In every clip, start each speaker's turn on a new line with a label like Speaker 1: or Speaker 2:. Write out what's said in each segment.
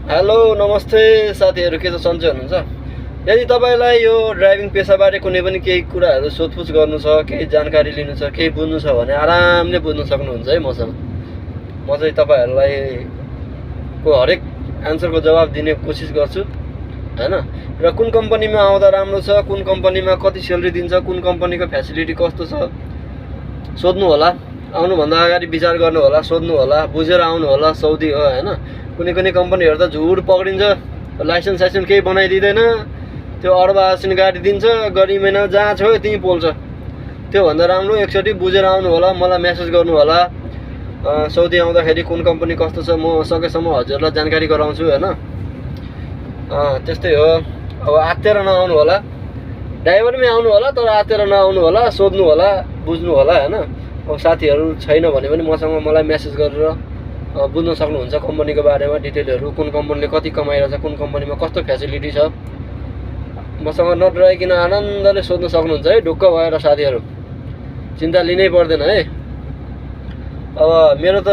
Speaker 1: Hello नमस्ते साथीहरू, के छ सन्चै हुनुहुन्छ? यदि तपाईँलाई यो ड्राइभिङ पेसाबारे कुनै पनि केही कुराहरू सोधपुछ गर्नु छ, केही जानकारी लिनु छ, केही बुझ्नु छ भने आरामले बुझ्न सक्नुहुन्छ है मसँग। म चाहिँ तपाईँहरूलाई को हरेक आन्सरको जवाब दिने कोसिस गर्छु हैन। र कुन कम्पनीमा आउँदा राम्रो छ, कुन कम्पनीमा कति स्यालेरी दिन्छ, कुन कम्पनीको फ्यासिलिटी कस्तो छ सोध्नु होला। आउनुभन्दा अगाडि विचार गर्नु होला, सोध्नु होला, बुझेर आउनु होला। सौदी हो हैन, कुनै कम्पनीहरू त झुट पक्रिन्छ, लाइसेन्स साइसेन्स केही बनाइदिँदैन, त्यो अर्बासिन गाडी दिन्छ, गरिमेन जहाँ छ त्यहीँ पोल्छ। त्योभन्दा राम्रो एकचोटि बुझेर आउनु होला, मलाई मेसेज गर्नु होला। सौदी आउँदाखेरि कुन कम्पनी कस्तो छ म सकेसम्म हजुरलाई जानकारी गराउँछु हैन। त्यस्तै हो। अब आत्तेर नआउनु होला, ड्राइभरमै आउनु होला, तर आत्तेर नआउनु होला, सोध्नु होला, बुझ्नु होला हैन। अब साथीहरू छैन भने पनि मलाई मेसेज गरेर बुझ्न सक्नुहुन्छ कम्पनीको बारेमा डिटेलहरू, कुन कम्पनीले कति कमाइरहेछ, कुन कम्पनीमा कस्तो फ्यासिलिटी छ। मसँग नडराइकन आनन्दले सोध्न सक्नुहुन्छ है, ढुक्क भएर साथीहरू, चिन्ता लिनै पर्दैन है। अब मेरो त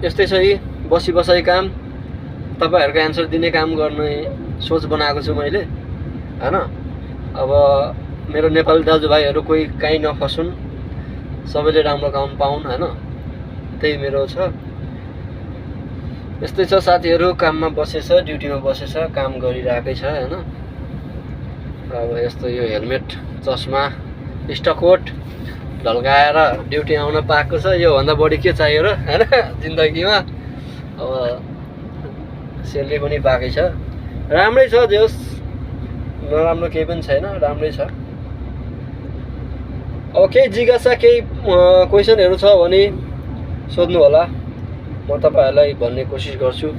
Speaker 1: यस्तै छ, यी बसी बसाइ काम, तपाईँहरूको एन्सर दिने काम गर्ने सोच बनाएको छु मैले हैन। अब मेरो नेपाली दाजुभाइहरू कोही काहीँ नफसुन्, सबैले राम्रो काम पाउन् हैन, त्यही मेरो छ। यस्तै छ साथीहरू, काममा बसेछ, ड्युटीमा बसेछ, काम गरिरहेकै छ हैन। अब यस्तो यो हेलमेट, चस्मा, स्टकोट ढल्काएर ड्युटी आउन पाएको छ, योभन्दा बढी के चाहियो र हैन जिन्दगीमा। अब सेलरी पनि पाएकै छ, राम्रै छ, जे होस् नराम्रो केही पनि छैन, राम्रै छ। अब केही जिज्ञासा, केही क्वेसनहरू छ भने सोध्नु होला, म तपाईँहरूलाई भन्ने कोसिस गर्छु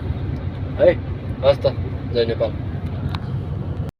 Speaker 1: है। हस् त, जय नेपाल।